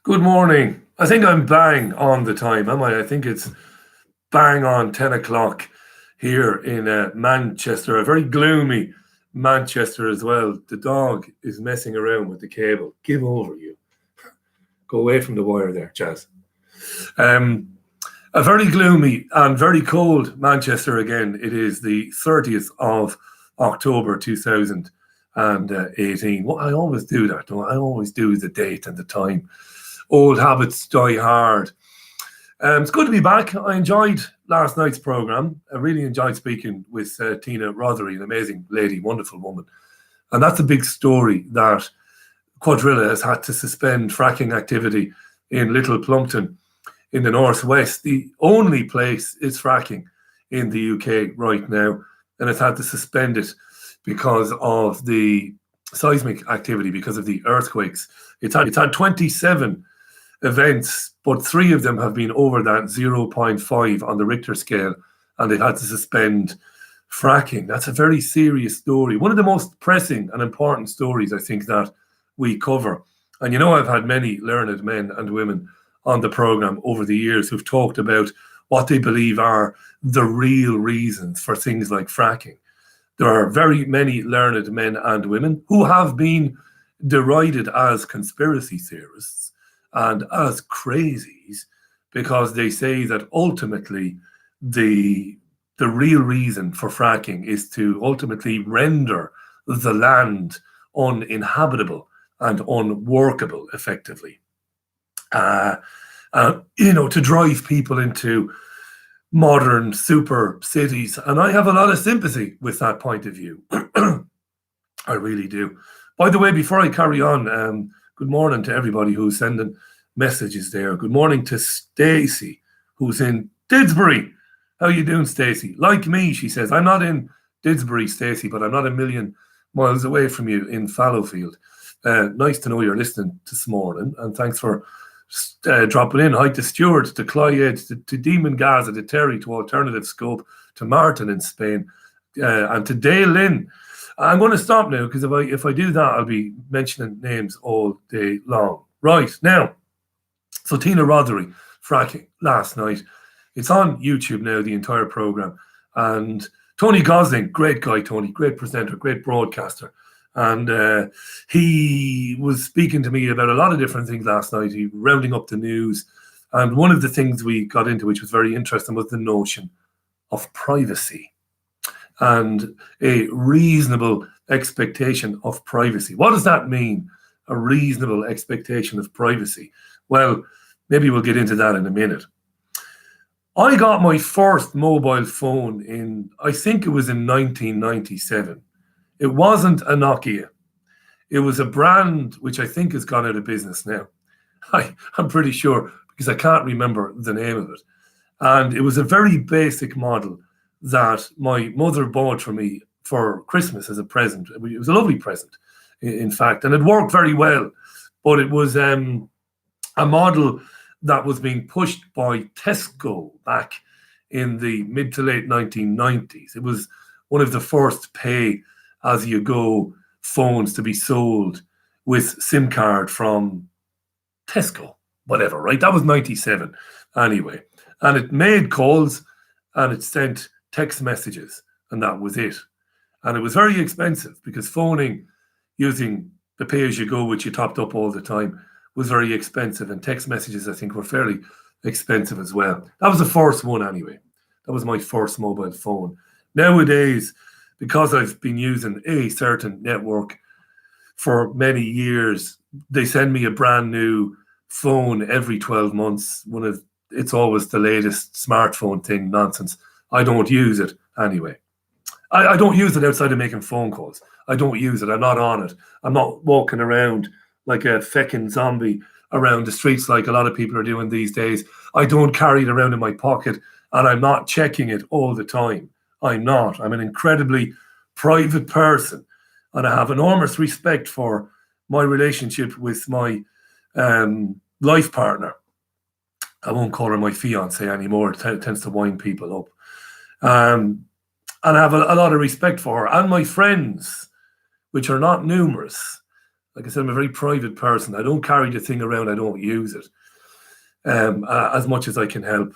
Good morning. I think I'm bang on the time, am I? I think it's bang on 10 o'clock here in Manchester, a very gloomy Manchester as well. The dog is messing around with the cable. Give over, you. Go away from the wire there, Jazz. A very gloomy and very cold Manchester again. It is the 30th of October 2018. Well, I always do that, don't I? I always do the date and the time. Old habits die hard. It's good to be back. I enjoyed last night's programme. I really enjoyed speaking with Tina Rothery, an amazing lady, wonderful woman. And that's a big story that Quadrilla has had to suspend fracking activity in Little Plumpton in the northwest. The only place is fracking in the UK right now, and it's had to suspend it because of the seismic activity, because of the earthquakes. It's had 27 events, but 3 of them have been over that 0.5 on the Richter scale, and they've had to suspend fracking. That's a very serious story. One of the most pressing and important stories, I think, that we cover. And you know, I've had many learned men and women on the programme over the years who've talked about what they believe are the real reasons for things like fracking. There are very many learned men and women who have been derided as conspiracy theorists and as crazies because they say that ultimately the real reason for fracking is to ultimately render the land uninhabitable and unworkable effectively. To drive people into modern super cities. And I have a lot of sympathy with that point of view. I really do. By the way, before I carry on, good morning to everybody who's sending messages there. Good morning to Stacey, who's in Didsbury. How you doing, Stacey? Like me, she says. I'm not in Didsbury, Stacey, but I'm not a million miles away from you in Fallowfield. Nice to know you're listening this morning, and thanks for dropping in. Hi to Stuart, to Clyde, to Demon Gaza, to Terry, to Alternative Scope, to Martin in Spain, and to Dale Lynn. I'm going to stop now because if I do that, I'll be mentioning names all day long. Right, now, so Tina Rothery, fracking, last night. It's on YouTube now, the entire programme. And Tony Gosling, great guy, Tony, great presenter, great broadcaster. And he was speaking to me about a lot of different things last night. He rounding up the news. And one of the things we got into, which was very interesting, was the notion of privacy and a reasonable expectation of privacy. What does that mean, a reasonable expectation of privacy? Well, maybe we'll get into that in a minute. I got my first mobile phone I think it was in 1997. It wasn't a Nokia. It was a brand which I think has gone out of business now. I'm pretty sure because I can't remember the name of it. And it was a very basic model that my mother bought for me for Christmas as a present. It was a lovely present, in fact, and it worked very well. But it was a model that was being pushed by Tesco back in the mid to late 1990s. It was one of the first pay-as-you-go phones to be sold with SIM card from Tesco, whatever, right? That was 97 anyway. And it made calls and it sent text messages, and that was it. And it was very expensive because phoning using the pay-as-you-go, which you topped up all the time, was very expensive. And text messages, I think, were fairly expensive as well. That was the first one anyway. That was my first mobile phone. Nowadays, because I've been using a certain network for many years, they send me a brand new phone every 12 months. It's always the latest smartphone thing, nonsense. I don't use it anyway. I don't use it outside of making phone calls. I don't use it. I'm not on it. I'm not walking around like a feckin' zombie around the streets like a lot of people are doing these days. I don't carry it around in my pocket, and I'm not checking it all the time. I'm not. I'm an incredibly private person, and I have enormous respect for my relationship with my life partner. I won't call her my fiance anymore. It tends to wind people up. And I have a lot of respect for her and my friends, which are not numerous. Like I said, I'm a very private person. I don't carry the thing around. I don't use it as much as I can help.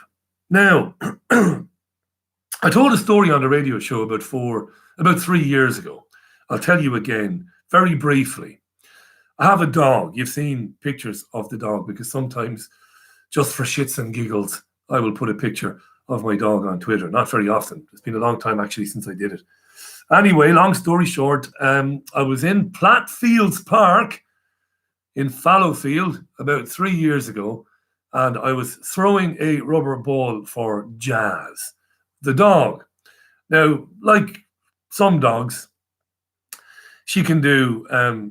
Now, I told a story on the radio show about 3 years ago. I'll tell you again, very briefly. I have a dog. You've seen pictures of the dog because sometimes, just for shits and giggles, I will put a picture of my dog on Twitter. Not very often. It's been a long time actually since I did it. Anyway, long story short, I was in Plattfields Park in Fallowfield about 3 years ago, and I was throwing a rubber ball for Jazz, the dog. Now, like some dogs, she can do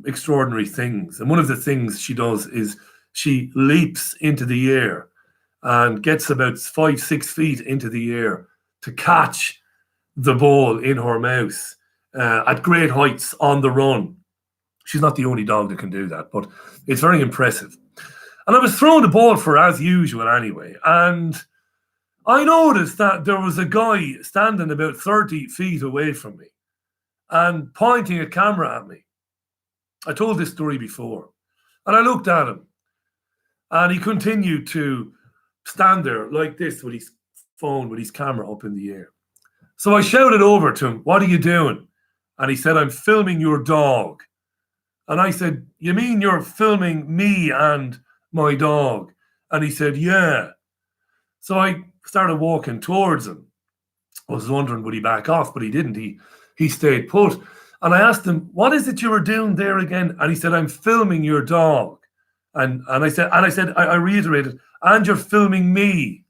extraordinary things. And one of the things she does is she leaps into the air and gets about 5-6 feet into the air to catch the ball in her mouth at great heights on the run. She's not the only dog that can do that, but it's very impressive. And I was throwing the ball for her as usual anyway. And I noticed that there was a guy standing about 30 feet away from me and pointing a camera at me. I told this story before. And I looked at him. And he continued to stand there like this with his phone, with his camera up in the air. So I shouted over to him, "What are you doing?" And he said, "I'm filming your dog." And I said, "You mean you're filming me and my dog?" And he said, "Yeah." So I started walking towards him. I was wondering, would he back off? But he didn't. He stayed put. And I asked him, "What is it you were doing there again?" And he said, "I'm filming your dog." And I reiterated, "And you're filming me?"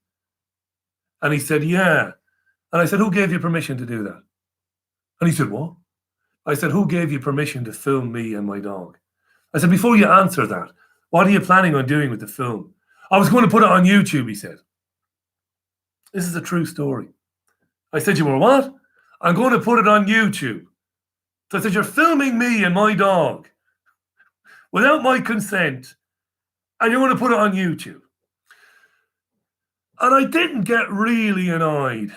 And he said, "Yeah." And I said, "Who gave you permission to do that?" And he said, "What?" I said, "Who gave you permission to film me and my dog?" I said, "Before you answer that, what are you planning on doing with the film?" "I was going to put it on YouTube," he said. This is a true story. I said, "You were what?" "I'm going to put it on YouTube." So I said, "You're filming me and my dog without my consent, and you're going to put it on YouTube." And I didn't get really annoyed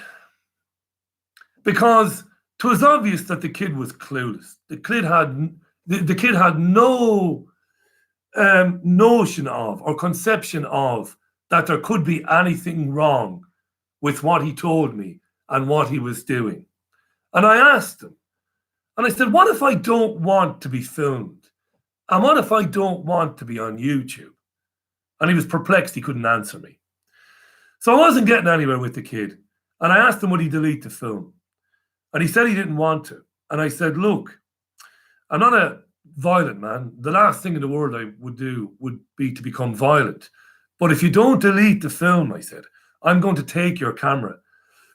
because it was obvious that the kid was clueless. The kid had no notion of or conception of that there could be anything wrong with what he told me and what he was doing. And I asked him, and I said, "What if I don't want to be filmed? And what if I don't want to be on YouTube?" And he was perplexed. He couldn't answer me. So I wasn't getting anywhere with the kid. And I asked him, would he delete the film? And he said he didn't want to. And I said, "Look, I'm not a violent man. The last thing in the world I would do would be to become violent. But if you don't delete the film," I said, "I'm going to take your camera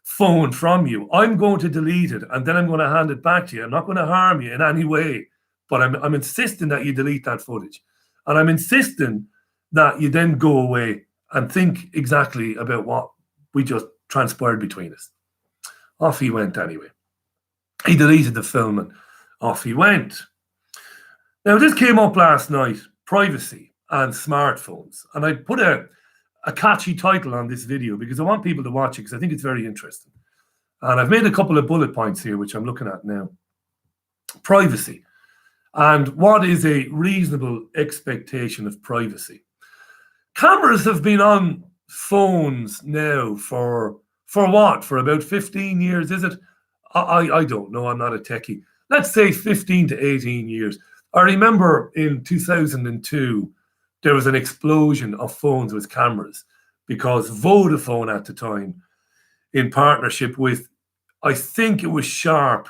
phone from you. I'm going to delete it, and then I'm going to hand it back to you. I'm not going to harm you in any way. But I'm insisting that you delete that footage. And I'm insisting that you then go away and think exactly about what we just transpired between us." Off he went anyway. He deleted the film and off he went. Now, this came up last night, privacy and smartphones. And I put a catchy title on this video because I want people to watch it because I think it's very interesting. And I've made a couple of bullet points here, which I'm looking at now. Privacy. And what is a reasonable expectation of privacy? Cameras have been on phones now for what? For about 15 years, is it? I don't know. I'm not a techie. Let's say 15 to 18 years. I remember in 2002, there was an explosion of phones with cameras because Vodafone at the time, in partnership with, I think it was Sharp,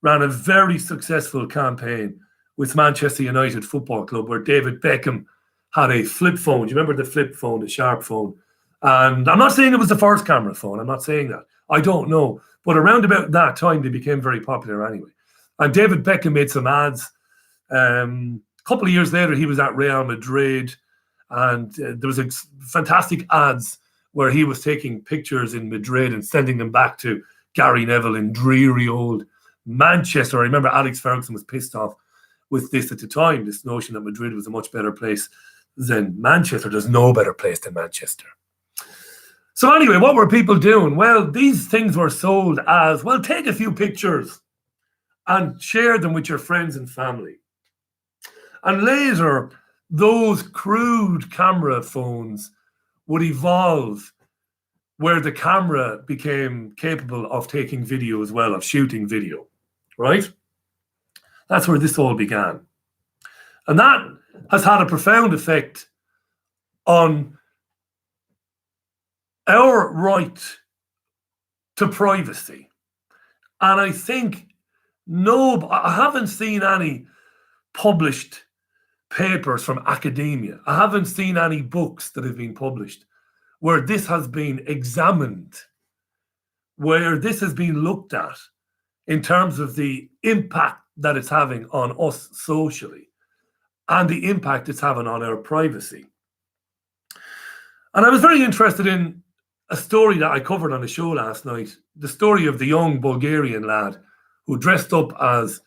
ran a very successful campaign with Manchester United Football Club where David Beckham had a flip phone. Do you remember the flip phone, the Sharp phone? And I'm not saying it was the first camera phone. I'm not saying that. I don't know. But around about that time, they became very popular anyway. And David Beckham made some ads. A couple of years later, he was at Real Madrid. And there was a fantastic ads where he was taking pictures in Madrid and sending them back to Gary Neville in dreary old Manchester. I remember Alex Ferguson was pissed off with this at the time, this notion that Madrid was a much better place than Manchester. There's no better place than Manchester. So anyway, what were people doing? Well, these things were sold as, well, take a few pictures and share them with your friends and family. And later, those crude camera phones would evolve where the camera became capable of taking video as well, of shooting video, right? That's where this all began. And that has had a profound effect on our right to privacy. And I think I haven't seen any published papers from academia. I haven't seen any books that have been published where this has been examined, where this has been looked at in terms of the impact that it's having on us socially and the impact it's having on our privacy. And I was very interested in a story that I covered on the show last night, the story of the young Bulgarian lad who dressed up as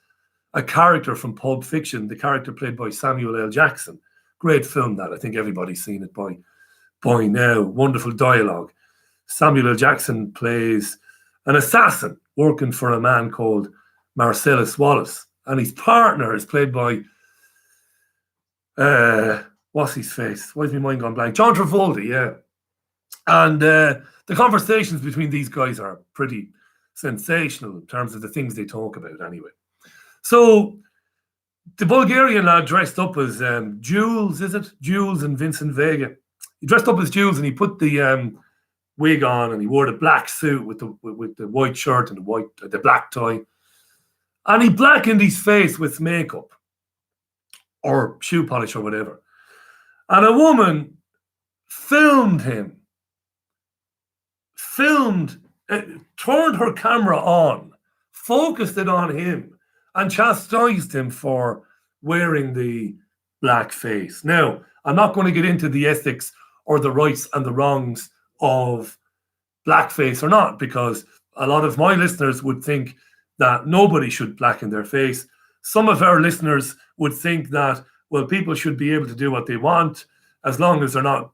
a character from Pulp Fiction, the character played by Samuel L. Jackson. Great film that. I think everybody's seen it by now. Wonderful dialogue. Samuel L. Jackson plays an assassin working for a man called Marcellus Wallace. And his partner is played by, what's his face? Why is my mind gone blank? John Travolta, yeah. And the conversations between these guys are pretty sensational in terms of the things they talk about anyway. So the Bulgarian lad dressed up as Jules, is it? Jules and Vincent Vega. He dressed up as Jules and he put the wig on and he wore the black suit with the white shirt and the black tie. And he blackened his face with makeup or shoe polish or whatever. And a woman filmed him, turned her camera on, focused it on him, and chastised him for wearing the black face. Now, I'm not going to get into the ethics or the rights and the wrongs of blackface or not, because a lot of my listeners would think that nobody should blacken their face. Some of our listeners would think that, well, people should be able to do what they want as long as they're not,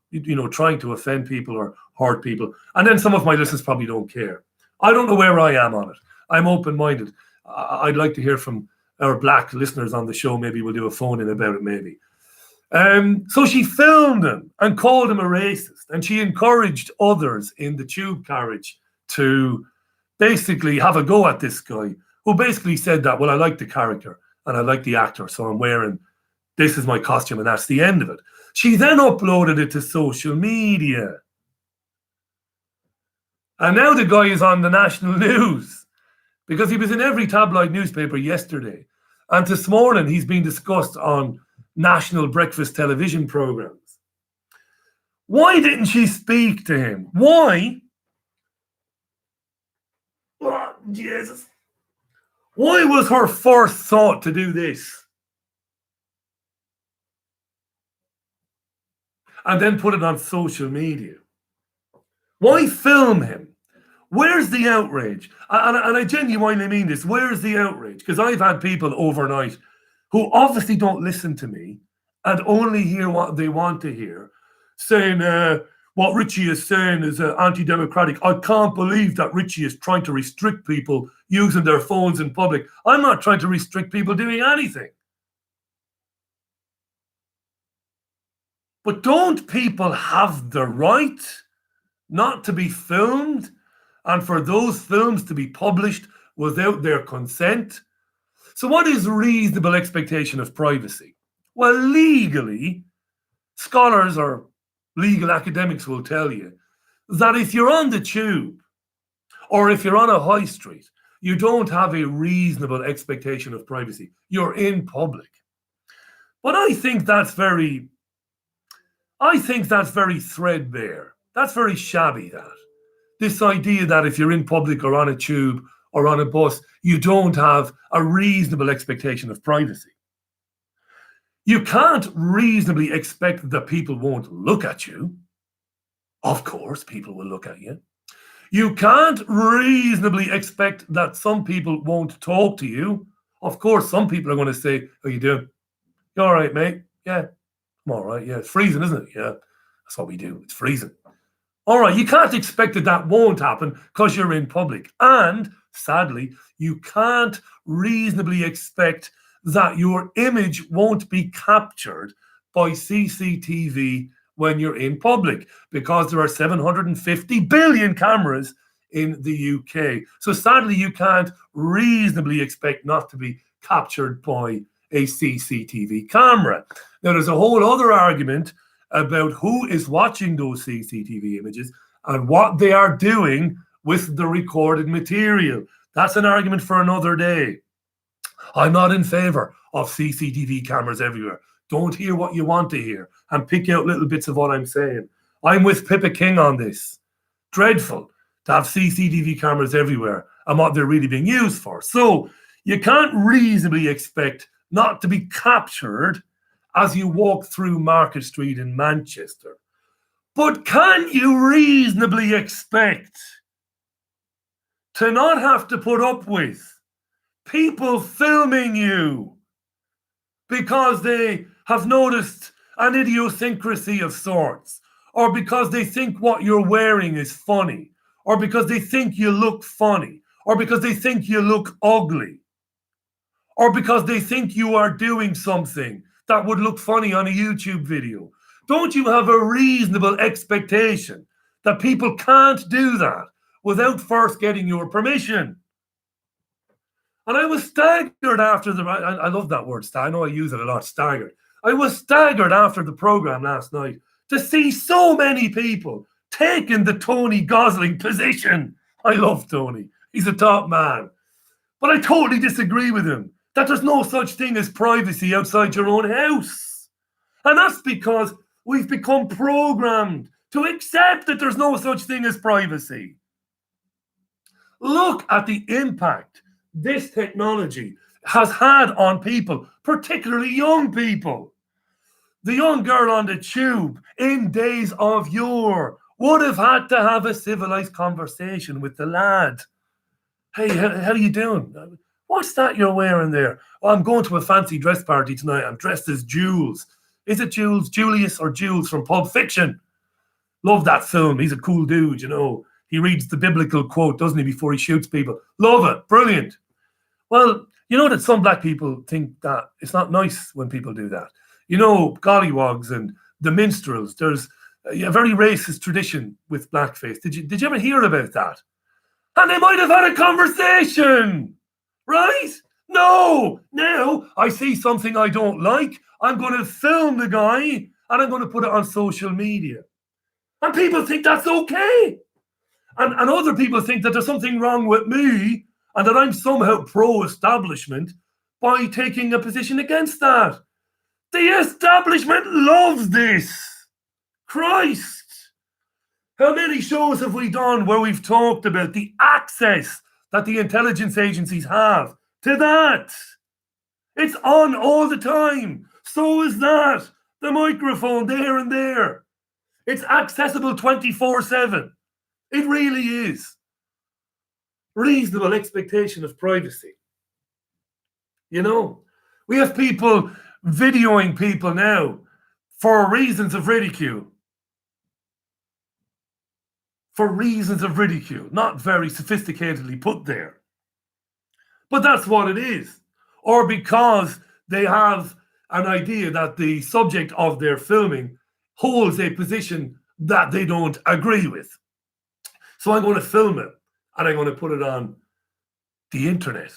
trying to offend people or hurt people. And then some of my listeners probably don't care. I don't know where I am on it. I'm open-minded. I'd like to hear from our black listeners on the show. Maybe we'll do a phone-in about it, maybe. So she filmed him and called him a racist. And she encouraged others in the tube carriage to basically have a go at this guy, who basically said that, well, I like the character and I like the actor, so I'm wearing, this is my costume and that's the end of it. She then uploaded it to social media. And now the guy is on the national news because he was in every tabloid newspaper yesterday. And this morning he's been discussed on national breakfast television programs. Why didn't she speak to him? Why? Oh, Jesus. Why was her first thought to do this? And then put it on social media. Why film him? Where's the outrage? And I genuinely mean this. Where's the outrage? Because I've had people overnight who obviously don't listen to me and only hear what they want to hear, saying what Richie is saying is anti-democratic. I can't believe that Richie is trying to restrict people using their phones in public. I'm not trying to restrict people doing anything. But don't people have the right not to be filmed and for those films to be published without their consent? So what is reasonable expectation of privacy? Well, legally, scholars or legal academics will tell you that if you're on the tube or if you're on a high street, you don't have a reasonable expectation of privacy. You're in public. But I think that's very threadbare. That's very shabby, that. This idea that if you're in public or on a tube or on a bus, you don't have a reasonable expectation of privacy. You can't reasonably expect that people won't look at you. Of course, people will look at you. You can't reasonably expect that some people won't talk to you. Of course, some people are going to say, how you doing? You all right, mate? Yeah, I'm all right. Yeah, it's freezing, isn't it? Yeah, that's what we do. It's freezing. All right, you can't expect that won't happen because you're in public. And sadly, you can't reasonably expect that your image won't be captured by CCTV when you're in public, because there are 750 billion cameras in the UK. So sadly, you can't reasonably expect not to be captured by a CCTV camera. Now, there's a whole other argument about who is watching those CCTV images and what they are doing with the recorded material. That's an argument for another day. I'm not in favor of CCTV cameras everywhere. Don't hear what you want to hear and pick out little bits of what I'm saying. I'm with Pippa King on this. Dreadful to have CCTV cameras everywhere and what they're really being used for. So you can't reasonably expect not to be captured as you walk through Market Street in Manchester. But can you reasonably expect to not have to put up with people filming you because they have noticed an idiosyncrasy of sorts, or because they think what you're wearing is funny, or because they think you look funny, or because they think you look ugly, or because they think you are doing something that would look funny on a YouTube video? Don't you have a reasonable expectation that people can't do that without first getting your permission? And I was staggered after I love that word, I know I use it a lot, staggered. I was staggered after the program last night to see so many people taking the Tony Gosling position. I love Tony. He's a top man. But I totally disagree with him that there's no such thing as privacy outside your own house. And that's because we've become programmed to accept that there's no such thing as privacy. Look at the impact this technology has had on people, particularly young people. The young girl on the tube in days of yore would have had to have a civilized conversation with the lad. Hey, how are you doing? What's that you're wearing there? Oh, I'm going to a fancy dress party tonight. I'm dressed as Jules. Is it Jules, Julius, or Jules from Pulp Fiction? Love that film. He's a cool dude, you know. He reads the biblical quote, doesn't he, before he shoots people. Love it. Brilliant. Well, you know that some black people think that it's not nice when people do that. You know, gollywogs and the minstrels, there's a very racist tradition with blackface. Did you ever hear about that? And they might have had a conversation, right? No, now I see something I don't like. I'm going to film the guy and I'm going to put it on social media. And people think that's okay. And other people think that there's something wrong with me and that I'm somehow pro-establishment by taking a position against that. The establishment loves this. Christ. How many shows have we done where we've talked about the access that the intelligence agencies have to that? It's on all the time. So is that. The microphone there and there. It's accessible 24/7. It really is. Reasonable expectation of privacy. You know, we have people videoing people now for reasons of ridicule. For reasons of ridicule, not very sophisticatedly put there. But that's what it is. Or because they have an idea that the subject of their filming holds a position that they don't agree with. So I'm going to film it and I'm going to put it on the internet.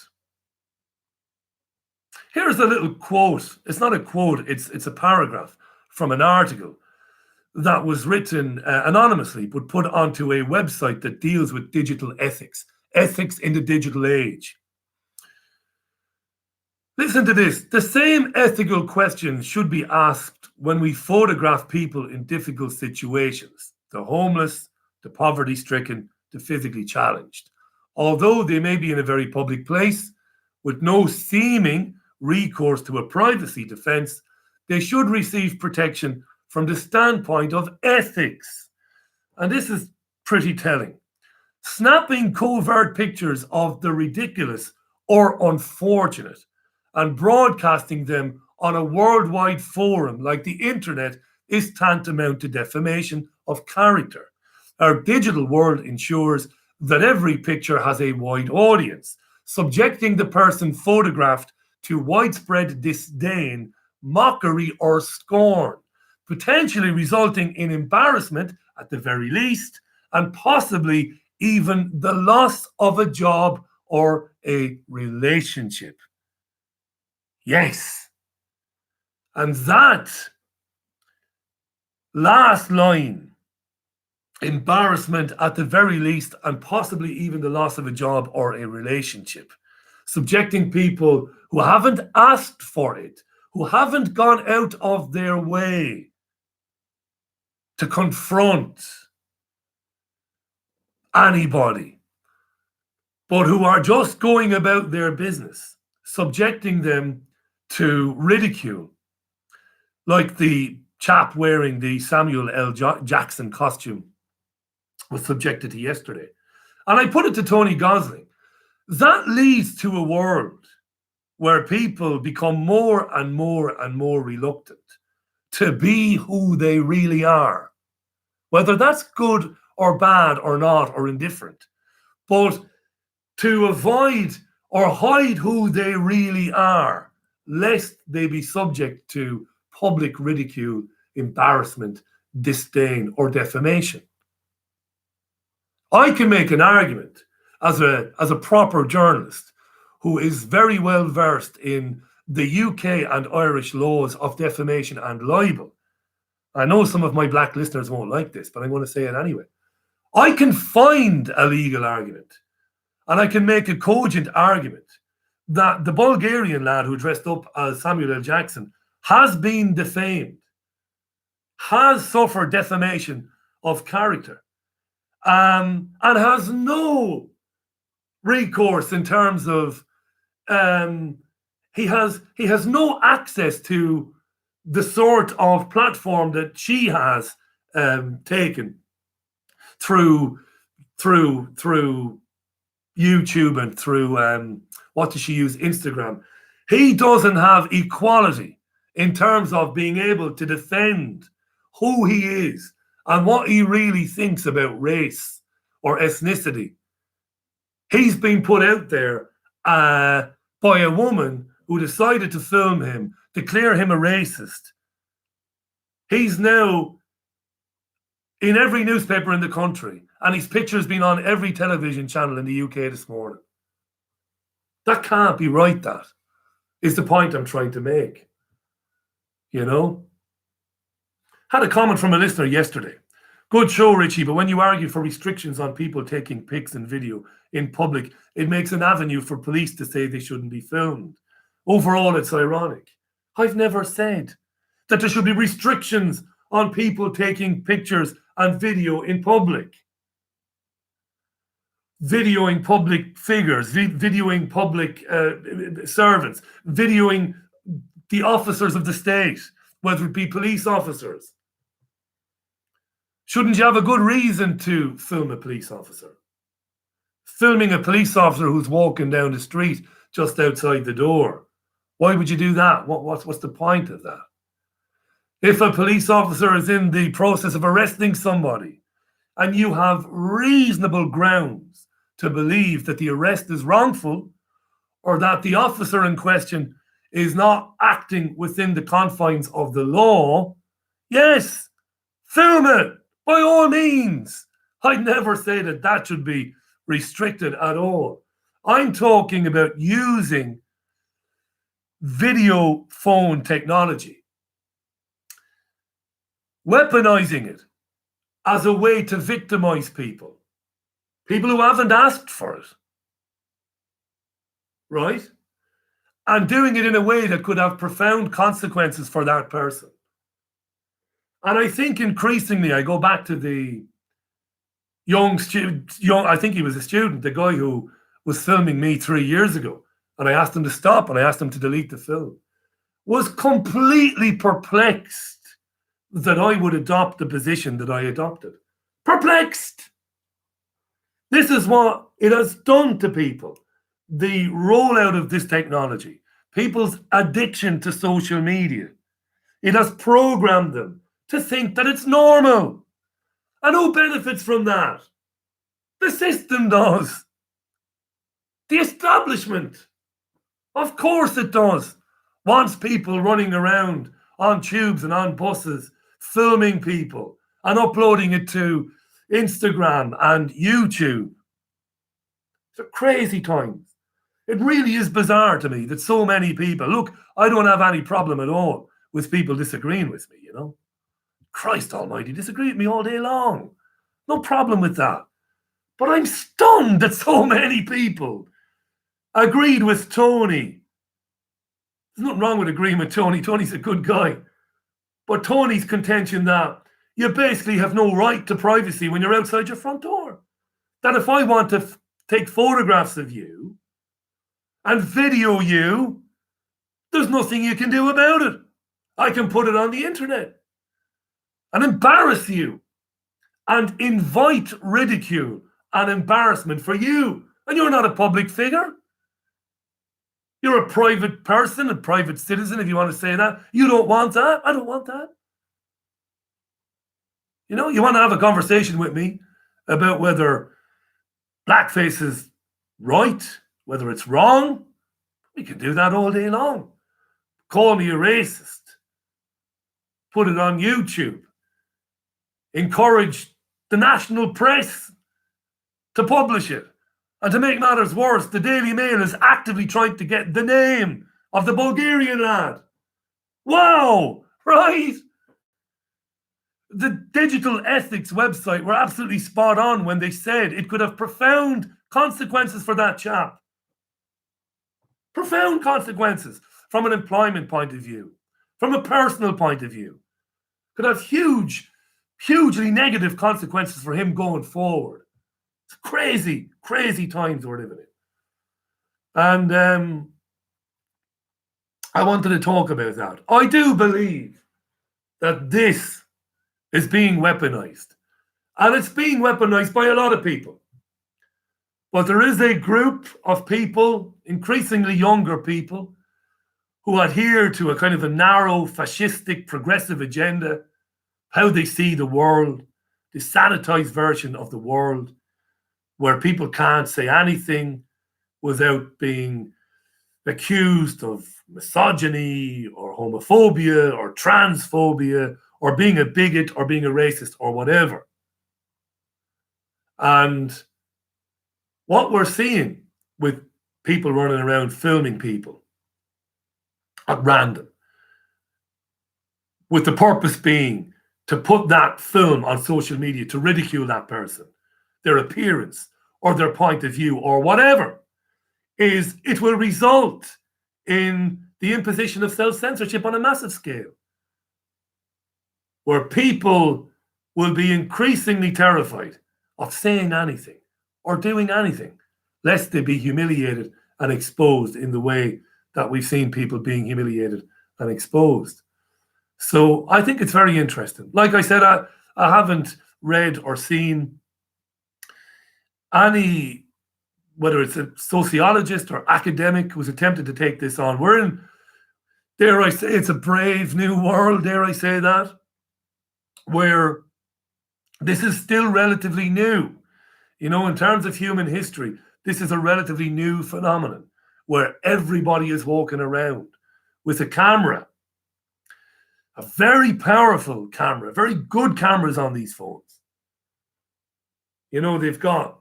Here's a little quote. It's not a quote, it's a paragraph from an article that was written anonymously, but put onto a website that deals with digital ethics in the digital age. Listen to this. The same ethical questions should be asked when we photograph people in difficult situations, the homeless, the poverty-stricken, the physically challenged. Although they may be in a very public place, with no seeming recourse to a privacy defense, they should receive protection from the standpoint of ethics. And this is pretty telling. Snapping covert pictures of the ridiculous or unfortunate and broadcasting them on a worldwide forum like the internet is tantamount to defamation of character. Our digital world ensures that every picture has a wide audience, subjecting the person photographed to widespread disdain, mockery, or scorn, potentially resulting in embarrassment at the very least, and possibly even the loss of a job or a relationship. Yes. And that last line, embarrassment at the very least, and possibly even the loss of a job or a relationship, subjecting people who haven't asked for it, who haven't gone out of their way to confront anybody, but who are just going about their business, subjecting them to ridicule, like the chap wearing the Samuel L. Jackson costume was subjected to yesterday. And I put it to Tony Gosling, that leads to a world where people become more and more and more reluctant to be who they really are, whether that's good or bad or not or indifferent, but to avoid or hide who they really are, lest they be subject to public ridicule, embarrassment, disdain, or defamation. I can make an argument as a proper journalist who is very well versed in the UK and Irish laws of defamation and libel. I know some of my black listeners won't like this, but I'm going to say it anyway. I can find a legal argument and I can make a cogent argument that the Bulgarian lad who dressed up as Samuel L. Jackson has been defamed, has suffered defamation of character, and has no recourse in terms of he has no access to the sort of platform that she has taken through YouTube and through what does she use, Instagram. He doesn't have equality in terms of being able to defend who he is and what he really thinks about race or ethnicity. He's been put out there by a woman who decided to film him, declare him a racist. He's now in every newspaper in the country, and his picture's been on every television channel in the UK this morning. That can't be right, that is the point I'm trying to make. You know? Had a comment from a listener yesterday. Good show, Richie, but when you argue for restrictions on people taking pics and video in public, it makes an avenue for police to say they shouldn't be filmed. Overall, it's ironic. I've never said that there should be restrictions on people taking pictures and video in public. Videoing public figures, videoing public servants, videoing the officers of the state, whether it be police officers. Shouldn't you have a good reason to film a police officer? Filming a police officer who's walking down the street just outside the door. Why would you do that? What's the point of that? If a police officer is in the process of arresting somebody and you have reasonable grounds to believe that the arrest is wrongful or that the officer in question is not acting within the confines of the law, yes, film it by all means. I'd never say that that should be restricted at all. I'm talking about using video phone technology, weaponizing it as a way to victimize people who haven't asked for it, right? And doing it in a way that could have profound consequences for that person. And I think increasingly, I go back to the young student, I think he was a student, the guy who was filming me 3 years ago, and I asked him to stop and I asked him to delete the film, was completely perplexed that I would adopt the position that I adopted. Perplexed. This is what it has done to people. The rollout of this technology, people's addiction to social media. It has programmed them to think that it's normal. And who benefits from that? The system does. The establishment. Of course it does. Wants people running around on tubes and on buses, filming people and uploading it to Instagram and YouTube. It's crazy times. It really is bizarre to me that so many people, look, I don't have any problem at all with people disagreeing with me, you know. Christ almighty, disagree with me all day long. No problem with that. But I'm stunned that so many people agreed with Tony. There's nothing wrong with agreeing with Tony. Tony's a good guy. But Tony's contention that you basically have no right to privacy when you're outside your front door. That if I want to take photographs of you and video you, there's nothing you can do about it. I can put it on the internet and embarrass you and invite ridicule and embarrassment for you. And you're not a public figure. You're a private person, a private citizen, if you want to say that. You don't want that. I don't want that. You know, you want to have a conversation with me about whether blackface is right, whether it's wrong. We can do that all day long. Call me a racist. Put it on YouTube. Encourage the national press to publish it. And to make matters worse, the Daily Mail is actively trying to get the name of the Bulgarian lad. Wow, right? The Digital Ethics website were absolutely spot on when they said it could have profound consequences for that chap. Profound consequences from an employment point of view, from a personal point of view. Could have hugely negative consequences for him going forward. It's crazy, crazy times we're living in. And I wanted to talk about that. I do believe that this is being weaponized. And it's being weaponized by a lot of people. But there is a group of people, increasingly younger people, who adhere to a kind of a narrow, fascistic, progressive agenda, how they see the world, the sanitized version of the world, where people can't say anything without being accused of misogyny or homophobia or transphobia or being a bigot or being a racist or whatever. And what we're seeing with people running around filming people at random, with the purpose being to put that film on social media to ridicule that person, their appearance or their point of view or whatever, is it will result in the imposition of self-censorship on a massive scale, where people will be increasingly terrified of saying anything or doing anything, lest they be humiliated and exposed in the way that we've seen people being humiliated and exposed. So I think it's very interesting. Like I said, I haven't read or seen any, whether it's a sociologist or academic who's attempted to take this on. We're in, dare I say, it's a brave new world, dare I say that, where this is still relatively new. You know, in terms of human history, this is a relatively new phenomenon where everybody is walking around with a camera, a very powerful camera, very good cameras on these phones. You know, they've got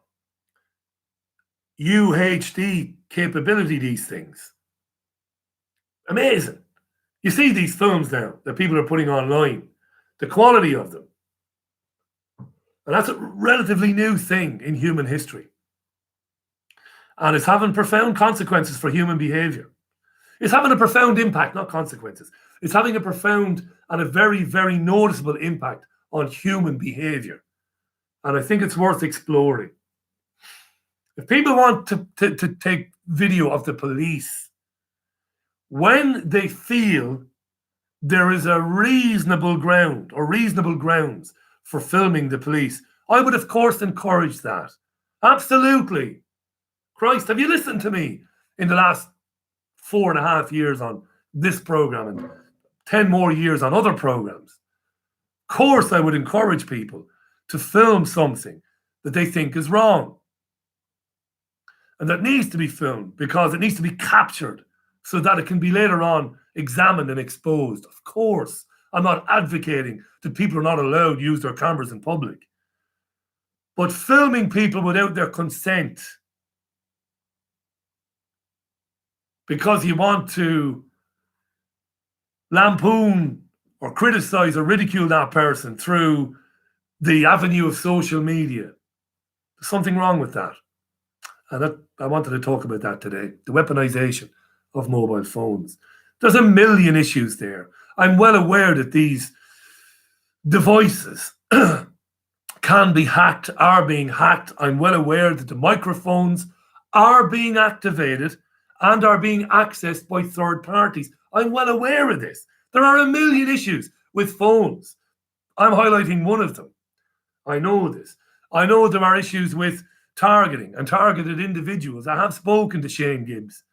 UHD capability, these things. Amazing. You see these films now that people are putting online, the quality of them. And that's a relatively new thing in human history. And it's having profound consequences for human behavior. It's having a profound impact, not consequences. It's having a profound and a very, very noticeable impact on human behavior. And I think it's worth exploring. If people want to take video of the police, when they feel there is a reasonable ground or reasonable grounds for filming the police, I would, of course, encourage that. Absolutely. Christ, have you listened to me in the last 4.5 years on this program and 10 more years on other programs? Of course, I would encourage people to film something that they think is wrong and that needs to be filmed because it needs to be captured so that it can be later on examined and exposed. Of course, I'm not advocating that people are not allowed to use their cameras in public. But filming people without their consent because you want to lampoon or criticize or ridicule that person through the avenue of social media, there's something wrong with that. And I wanted to talk about that today, the weaponization of mobile phones. There's a million issues there. I'm well aware that these devices can be hacked, are being hacked. I'm well aware that the microphones are being activated and are being accessed by third parties. I'm well aware of this. There are a million issues with phones. I'm highlighting one of them. I know this. I know there are issues with targeting and targeted individuals. I have spoken to Shane Gibbs.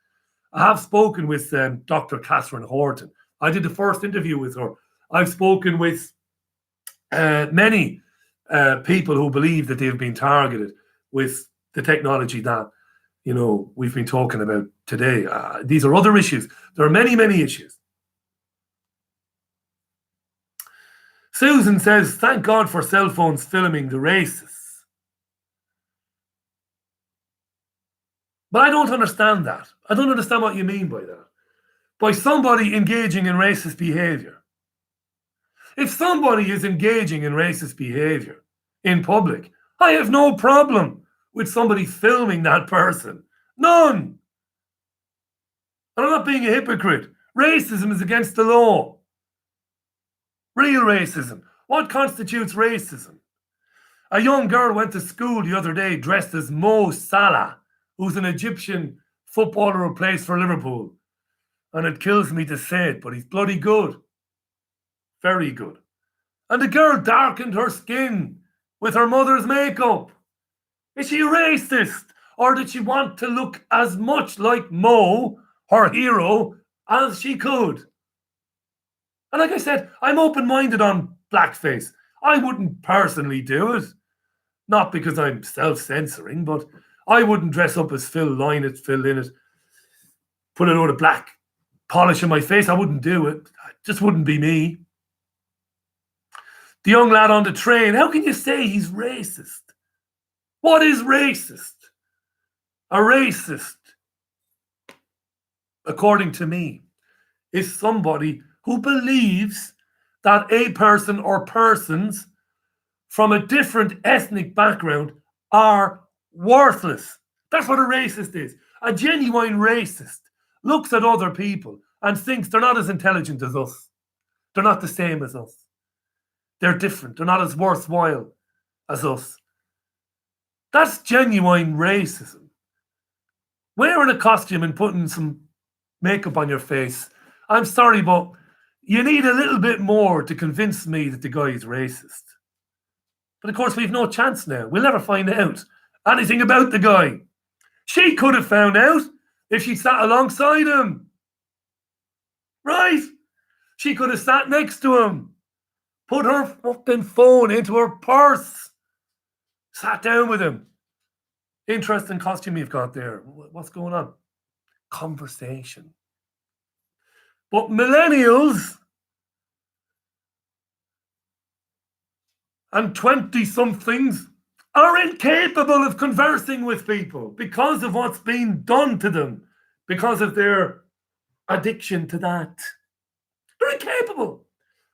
I have spoken with Dr. Catherine Horton. I did the first interview with her. I've spoken with many people who believe that they've been targeted with the technology that, we've been talking about today. These are other issues. There are many, many issues. Susan says, thank God for cell phones filming the racists. But I don't understand that. I don't understand what you mean by that. By somebody engaging in racist behavior. If somebody is engaging in racist behavior in public, I have no problem with somebody filming that person. None. And I'm not being a hypocrite. Racism is against the law. Real racism. What constitutes racism? A young girl went to school the other day dressed as Mo Salah, who's an Egyptian footballer who plays for Liverpool. And it kills me to say it, but he's bloody good. Very good. And the girl darkened her skin with her mother's makeup. Is she racist? Or did she want to look as much like Mo, her hero, as she could? And like I said, I'm open-minded on blackface. I wouldn't personally do it. Not because I'm self-censoring, but I wouldn't dress up as Phil Lynott, Phil Lynott, put a load of black polish on my face. I wouldn't do it. It just wouldn't be me. The young lad on the train, how can you say he's racist? What is racist? A racist, according to me, is somebody who believes that a person or persons from a different ethnic background are worthless. That's what a racist is. A genuine racist looks at other people and thinks they're not as intelligent as us. They're not the same as us. They're different. They're not as worthwhile as us. That's genuine racism. Wearing a costume and putting some makeup on your face, I'm sorry, but you need a little bit more to convince me that the guy is racist. But of course, we've no chance now. We'll never find out anything about the guy. She could have found out if she sat alongside him. Right? She could have sat next to him. Put her fucking phone into her purse. Sat down with him. Interesting costume you've got there. What's going on? Conversation. But millennials and 20-somethings are incapable of conversing with people because of what's being done to them, because of their addiction to that. They're incapable.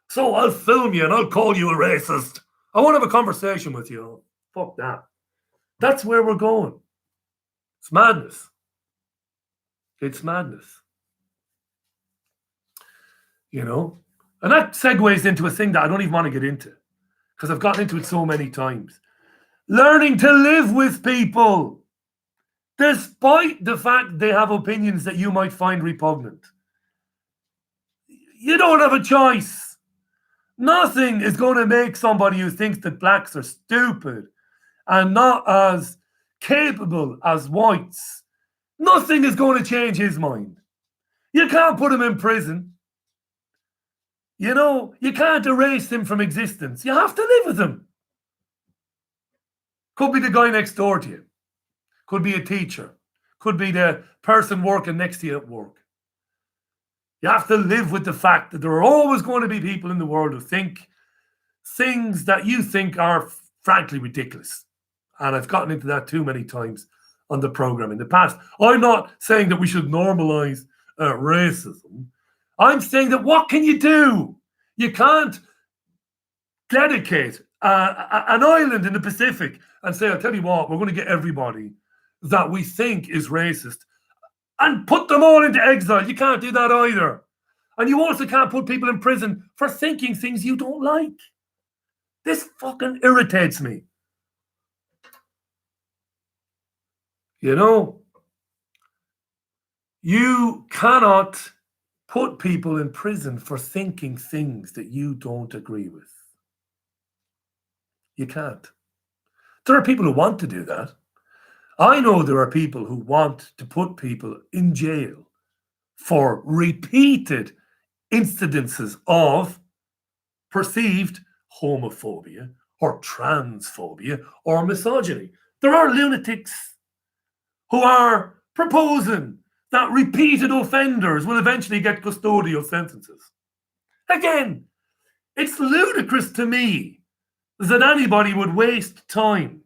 So I'll film you and I'll call you a racist. I want to have a conversation with you. Fuck that. That's where we're going. It's madness. It's madness. You know? And that segues into a thing that I don't even want to get into because I've gotten into it so many times. Learning to live with people, despite the fact they have opinions that you might find repugnant. You don't have a choice. Nothing is going to make somebody who thinks that blacks are stupid and not as capable as whites. Nothing is going to change his mind. You can't put him in prison. You know, you can't erase him from existence. You have to live with him. Could be the guy next door to you. Could be a teacher. Could be the person working next to you at work. You have to live with the fact that there are always going to be people in the world who think things that you think are frankly ridiculous. And I've gotten into that too many times on the program in the past. I'm not saying that we should normalize racism. I'm saying that what can you do? You can't dedicate an island in the Pacific and say, I'll tell you what, we're going to get everybody that we think is racist and put them all into exile. You can't do that either. And you also can't put people in prison for thinking things you don't like. This fucking irritates me. You know, you cannot put people in prison for thinking things that you don't agree with. You can't. There are people who want to do that. I know there are people who want to put people in jail for repeated incidences of perceived homophobia or transphobia or misogyny. There are lunatics who are proposing that repeated offenders will eventually get custodial sentences. Again, it's ludicrous to me that anybody would waste time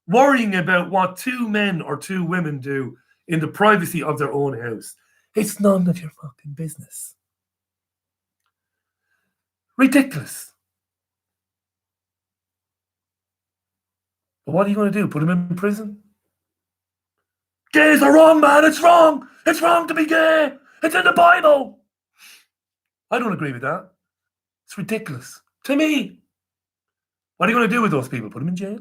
worrying about what two men or two women do in the privacy of their own house. It's none of your fucking business. Ridiculous. But what are you going to do? Put them in prison? Gays are wrong, man. It's wrong. It's wrong to be gay. It's in the Bible. I don't agree with that. It's ridiculous. To me. What are you going to do with those people? Put them in jail?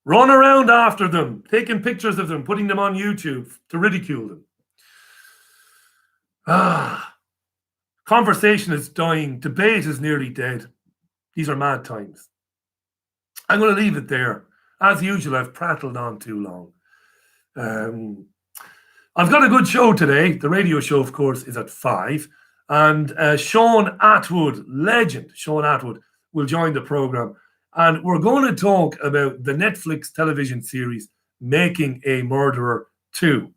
Run around after them, taking pictures of them, putting them on YouTube to ridicule them. Conversation is dying. Debate is nearly dead. These are mad times. I'm going to leave it there. As usual, I've prattled on too long. I've got a good show today. The radio show, of course, is at 5. And Sean Atwood, legend Sean Atwood, will join the program. And we're going to talk about the Netflix television series Making a Murderer 2,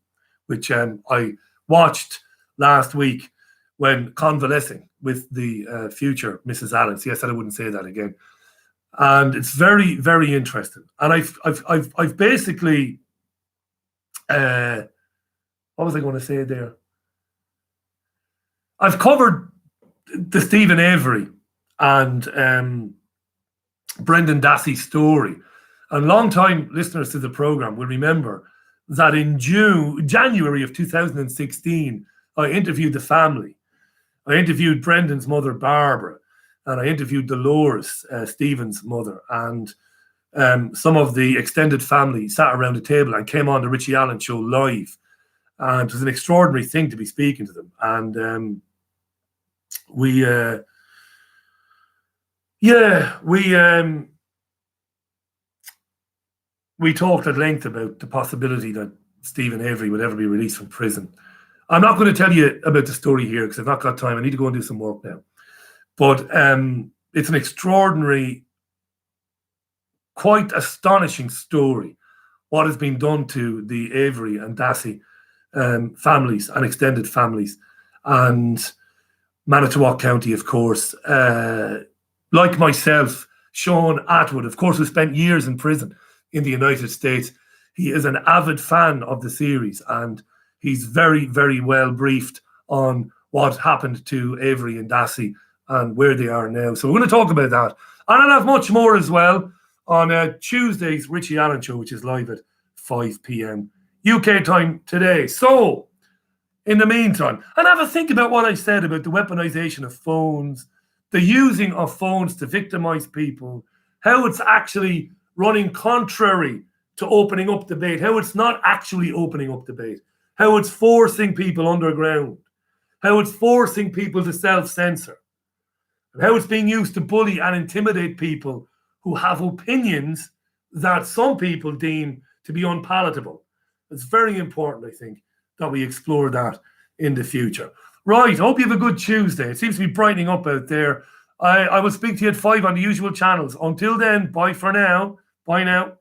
which I watched last week when convalescing with the future Mrs. Allen. See, I said I wouldn't say that again. And it's very, very interesting. And I've basically, what was I going to say there? I've covered the Stephen Avery and Brendan Dassey's story. And long-time listeners to the program will remember that in January of 2016, I interviewed the family. I interviewed Brendan's mother, Barbara, and I interviewed Dolores, Stephen's mother, and some of the extended family sat around the table and came on the Richie Allen Show live. And it was an extraordinary thing to be speaking to them. And we talked at length about the possibility that Stephen Avery would ever be released from prison. I'm not going to tell you about the story here because I've not got time. I need to go and do some work now. But it's an extraordinary, quite astonishing story, what has been done to the Avery and Dassey families and extended families. And Manitowoc County, of course, like myself, Sean Atwood, of course, who spent years in prison in the United States. He is an avid fan of the series and he's very, very well briefed on what happened to Avery and Dassey and where they are now. So we're going to talk about that. And I'll have much more as well on Tuesday's Richie Allen Show, which is live at 5 p.m. UK time today. So in the meantime, and have a think about what I said about the weaponization of phones, the using of phones to victimize people, how it's actually running contrary to opening up debate, how it's not actually opening up debate, how it's forcing people underground, how it's forcing people to self-censor, and how it's being used to bully and intimidate people who have opinions that some people deem to be unpalatable. It's very important, I think, that we explore that in the future. Right, I hope you have a good Tuesday. It seems to be brightening up out there. I will speak to you at 5 on the usual channels. Until then, bye for now. Bye now.